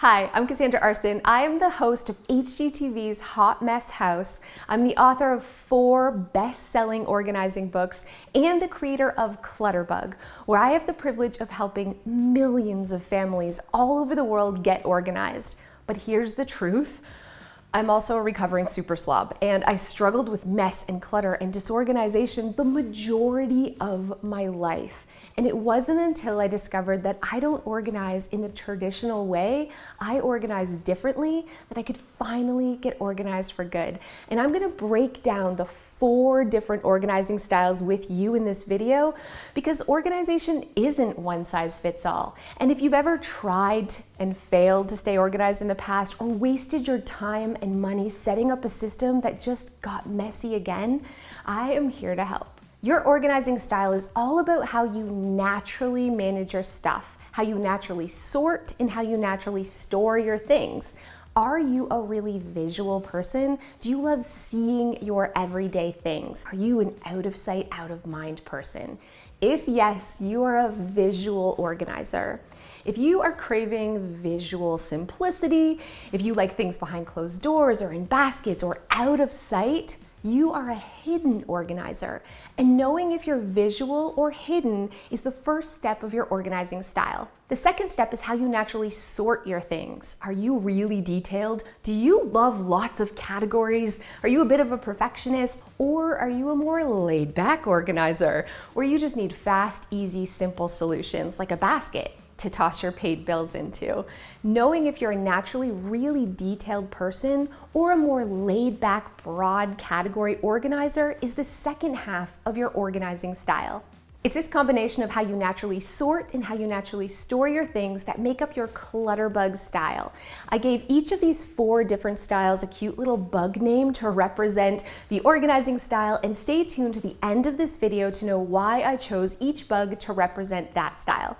Hi, I'm Cas Aarssen. I am the host of HGTV's Hot Mess House. I'm the author of 4 best-selling organizing books and the creator of ClutterBug, where I have the privilege of helping millions of families all over the world get organized. But here's the truth. I'm also a recovering super slob, and I struggled with mess and clutter and disorganization the majority of my life. And it wasn't until I discovered that I don't organize in the traditional way, I organize differently, that I could finally get organized for good. And I'm gonna break down the 4 different organizing styles with you in this video, because organization isn't one size fits all. And if you've ever tried and failed to stay organized in the past, or wasted your time and money setting up a system that just got messy again, I am here to help. Your organizing style is all about how you naturally manage your stuff, how you naturally sort, and how you naturally store your things. Are you a really visual person? Do you love seeing your everyday things? Are you an out of sight, out of mind person? If yes, you are a visual organizer. If you are craving visual simplicity, if you like things behind closed doors or in baskets or out of sight, you are a hidden organizer. And knowing if you're visual or hidden is the first step of your organizing style. The second step is how you naturally sort your things. Are you really detailed? Do you love lots of categories? Are you a bit of a perfectionist? Or are you a more laid-back organizer, where you just need fast, easy, simple solutions like a basket to toss your paid bills into? Knowing if you're a naturally really detailed person or a more laid-back, broad category organizer is the second half of your organizing style. It's this combination of how you naturally sort and how you naturally store your things that make up your ClutterBug style. I gave each of these 4 different styles a cute little bug name to represent the organizing style, and stay tuned to the end of this video to know why I chose each bug to represent that style.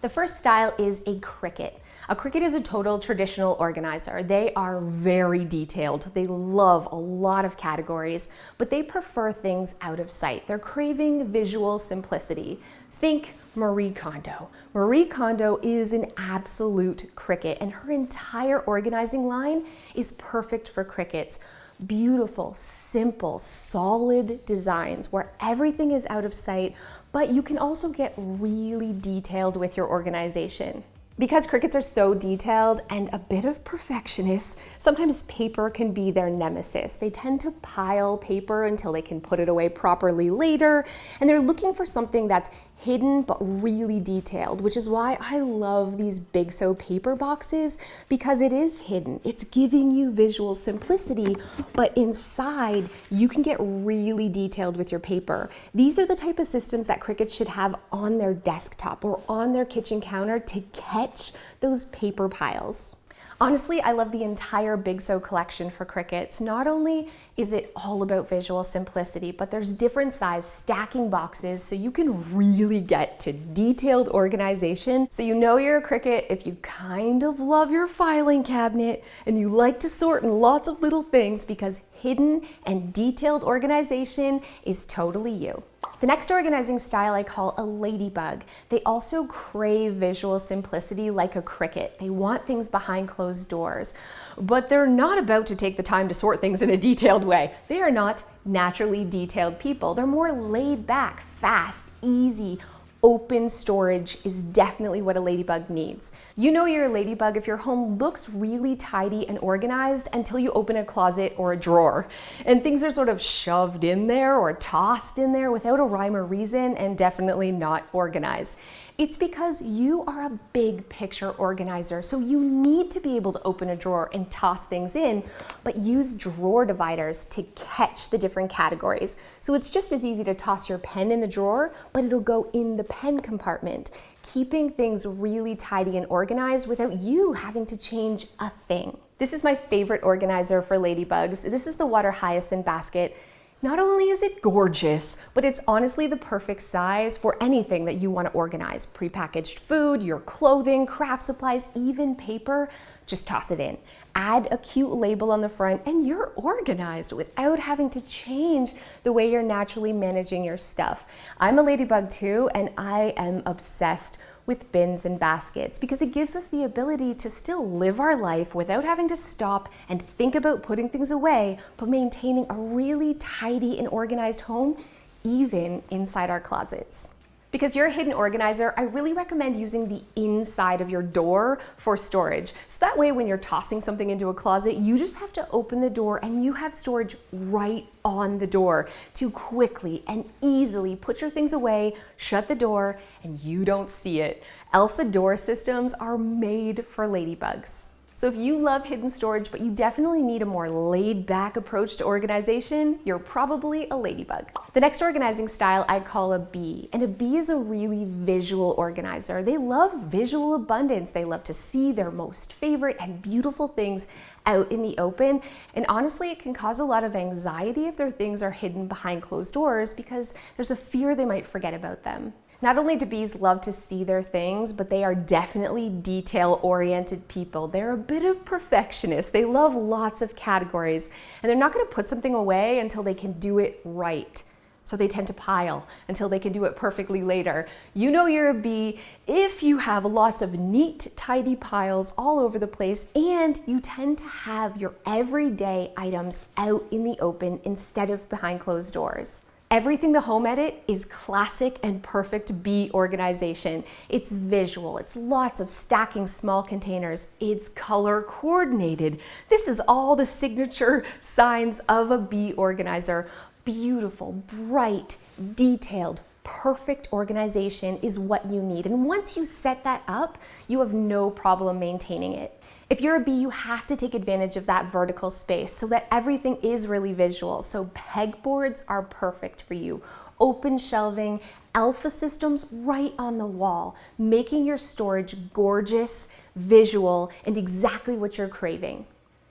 The first style is a cricket. A cricket is a total traditional organizer. They are very detailed. They love a lot of categories, but they prefer things out of sight. They're craving visual simplicity. Think Marie Kondo. Marie Kondo is an absolute cricket, and her entire organizing line is perfect for crickets. Beautiful, simple, solid designs where everything is out of sight, but you can also get really detailed with your organization. Because crickets are so detailed and a bit of perfectionists, sometimes paper can be their nemesis. They tend to pile paper until they can put it away properly later, and they're looking for something that's hidden but really detailed, which is why I love these Big So paper boxes, because it is hidden. It's giving you visual simplicity, but inside you can get really detailed with your paper. These are the type of systems that crickets should have on their desktop or on their kitchen counter to catch those paper piles. Honestly, I love the entire Big So collection for crickets. Not only is it all about visual simplicity, but there's different size stacking boxes so you can really get to detailed organization. So you know you're a cricket if you kind of love your filing cabinet and you like to sort in lots of little things, because hidden and detailed organization is totally you. The next organizing style I call a ladybug. They also crave visual simplicity like a cricket. They want things behind closed doors, but they're not about to take the time to sort things in a detailed way. They are not naturally detailed people. They're more laid back, fast, easy. Open storage is definitely what a ladybug needs. You know you're a ladybug if your home looks really tidy and organized until you open a closet or a drawer, and things are sort of shoved in there or tossed in there without a rhyme or reason, and definitely not organized. It's because you are a big picture organizer, so you need to be able to open a drawer and toss things in, but use drawer dividers to catch the different categories. So it's just as easy to toss your pen in the drawer, but it'll go in the pen compartment, keeping things really tidy and organized without you having to change a thing. This is my favorite organizer for ladybugs. This is the water hyacinth basket. Not only is it gorgeous, but it's honestly the perfect size for anything that you want to organize. Prepackaged food, your clothing, craft supplies, even paper. Just toss it in. Add a cute label on the front and you're organized without having to change the way you're naturally managing your stuff. I'm a ladybug too, and I am obsessed with bins and baskets because it gives us the ability to still live our life without having to stop and think about putting things away, but maintaining a really tidy and organized home, even inside our closets. Because you're a hidden organizer, I really recommend using the inside of your door for storage. So that way when you're tossing something into a closet, you just have to open the door and you have storage right on the door to quickly and easily put your things away, shut the door, and you don't see it. Alpha door systems are made for ladybugs. So if you love hidden storage, but you definitely need a more laid-back approach to organization, you're probably a ladybug. The next organizing style I call a bee, and a bee is a really visual organizer. They love visual abundance. They love to see their most favorite and beautiful things out in the open, and honestly, it can cause a lot of anxiety if their things are hidden behind closed doors because there's a fear they might forget about them. Not only do bees love to see their things, but they are definitely detail-oriented people. They're a bit of perfectionists. They love lots of categories, and they're not going to put something away until they can do it right. So they tend to pile until they can do it perfectly later. You know you're a bee if you have lots of neat, tidy piles all over the place, and you tend to have your everyday items out in the open instead of behind closed doors. Everything the Home Edit is classic and perfect bee organization. It's visual, it's lots of stacking small containers, it's color coordinated. This is all the signature signs of a bee organizer. Beautiful, bright, detailed, perfect organization is what you need. And once you set that up, you have no problem maintaining it. If you're a bee, you have to take advantage of that vertical space so that everything is really visual. So pegboards are perfect for you. Open shelving, alpha systems right on the wall, making your storage gorgeous, visual, and exactly what you're craving.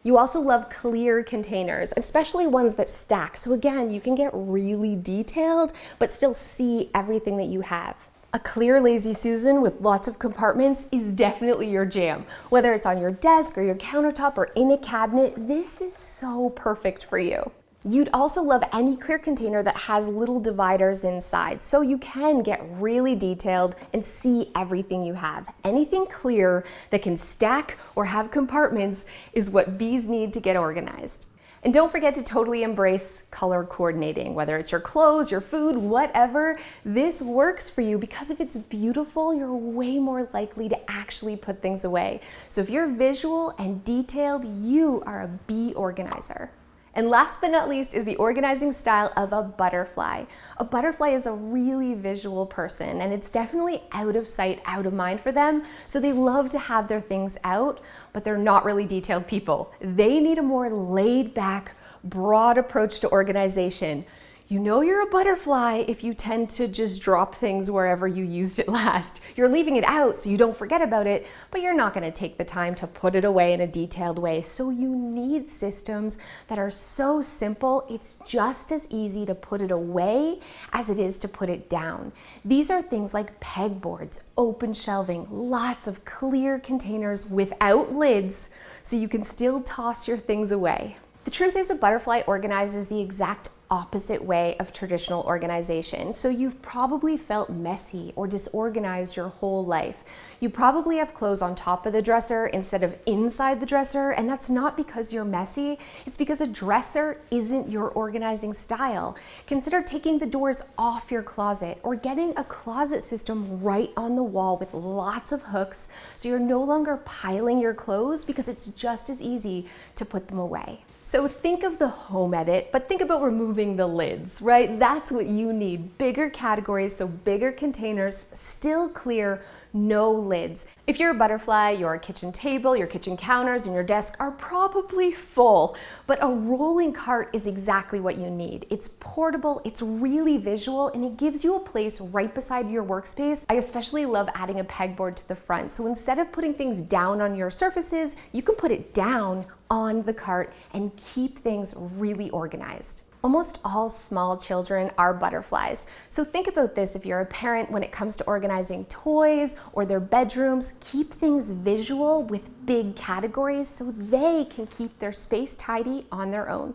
You also love clear containers, especially ones that stack. So again, you can get really detailed, but still see everything that you have. A clear Lazy Susan with lots of compartments is definitely your jam. Whether it's on your desk or your countertop or in a cabinet, this is so perfect for you. You'd also love any clear container that has little dividers inside, so you can get really detailed and see everything you have. Anything clear that can stack or have compartments is what bees need to get organized. And don't forget to totally embrace color coordinating, whether it's your clothes, your food, whatever. This works for you because if it's beautiful, you're way more likely to actually put things away. So if you're visual and detailed, you are a bee organizer. And last but not least is the organizing style of a butterfly. A butterfly is a really visual person, and it's definitely out of sight, out of mind for them. So they love to have their things out, but they're not really detailed people. They need a more laid back, broad approach to organization. You know you're a butterfly if you tend to just drop things wherever you used it last. You're leaving it out so you don't forget about it, but you're not going to take the time to put it away in a detailed way. So you need systems that are so simple, it's just as easy to put it away as it is to put it down. These are things like pegboards, open shelving, lots of clear containers without lids so you can still toss your things away. The truth is, a butterfly organizes the exact opposite way of traditional organization. So you've probably felt messy or disorganized your whole life. You probably have clothes on top of the dresser instead of inside the dresser, and that's not because you're messy, it's because a dresser isn't your organizing style. Consider taking the doors off your closet or getting a closet system right on the wall with lots of hooks so you're no longer piling your clothes because it's just as easy to put them away. So think of the Home Edit, but think about removing the lids, right? That's what you need. Bigger categories, so bigger containers, still clear, no lids. If you're a butterfly, your kitchen table, your kitchen counters, and your desk are probably full, but a rolling cart is exactly what you need. It's portable, it's really visual, and it gives you a place right beside your workspace. I especially love adding a pegboard to the front, so instead of putting things down on your surfaces, you can put it down on the cart and keep things really organized. Almost all small children are butterflies. So think about this if you're a parent when it comes to organizing toys or their bedrooms. Keep things visual with big categories so they can keep their space tidy on their own.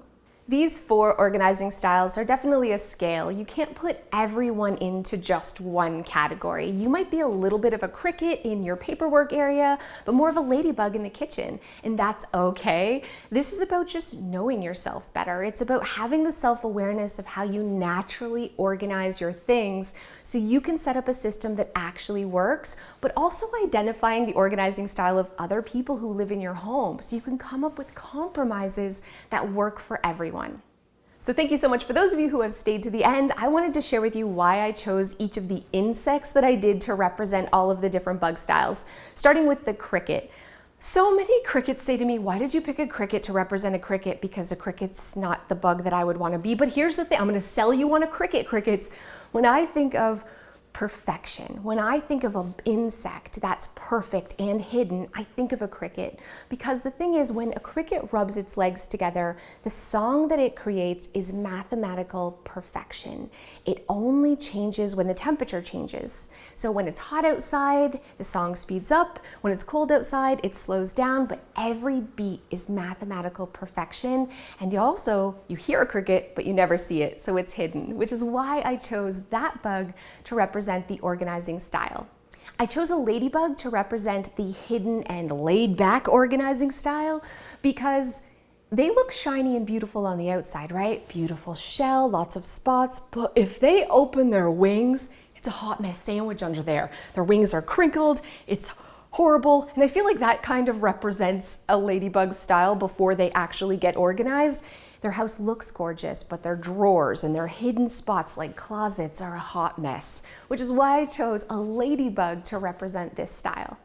These 4 organizing styles are definitely a scale. You can't put everyone into just one category. You might be a little bit of a cricket in your paperwork area, but more of a ladybug in the kitchen, and that's okay. This is about just knowing yourself better. It's about having the self-awareness of how you naturally organize your things so you can set up a system that actually works, but also identifying the organizing style of other people who live in your home so you can come up with compromises that work for everyone. So thank you so much for those of you who have stayed to the end. I wanted to share with you why I chose each of the insects that I did to represent all of the different bug styles, starting with the cricket. So many crickets say to me, why did you pick a cricket to represent a cricket? Because a cricket's not the bug that I would want to be. But here's the thing, I'm going to sell you on a cricket, crickets. When I think of perfection, when I think of an insect that's perfect and hidden, I think of a cricket. Because the thing is, when a cricket rubs its legs together, the song that it creates is mathematical perfection. It only changes when the temperature changes. So when it's hot outside, the song speeds up. When it's cold outside, it slows down, but every beat is mathematical perfection. And you hear a cricket, but you never see it, so it's hidden, which is why I chose that bug to represent the organizing style. I chose a ladybug to represent the hidden and laid back organizing style because they look shiny and beautiful on the outside, right? Beautiful shell, lots of spots, but if they open their wings, it's a hot mess sandwich under there. Their wings are crinkled, it's horrible, and I feel like that kind of represents a ladybug style before they actually get organized. Their house looks gorgeous, but their drawers and their hidden spots like closets are a hot mess, which is why I chose a ladybug to represent this style.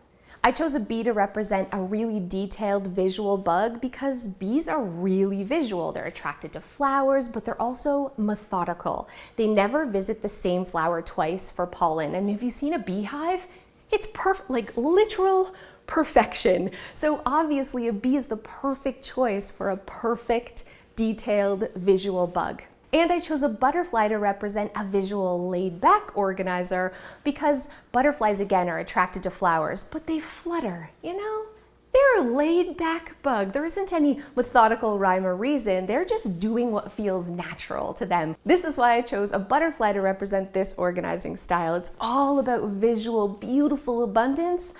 I chose a bee to represent a really detailed visual bug because bees are really visual. They're attracted to flowers, but they're also methodical. They never visit the same flower twice for pollen. And have you seen a beehive? It's perfect, like literal perfection. So obviously a bee is the perfect choice for a perfect detailed visual bug. And I chose a butterfly to represent a visual laid-back organizer because butterflies again are attracted to flowers, but they flutter, you know? They're a laid-back bug. There isn't any methodical rhyme or reason. They're just doing what feels natural to them. This is why I chose a butterfly to represent this organizing style. It's all about visual, beautiful abundance,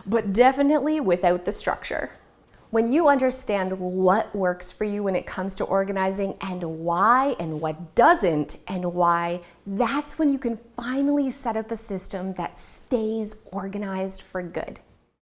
but definitely without the structure. When you understand what works for you when it comes to organizing and what doesn't and why, that's when you can finally set up a system that stays organized for good.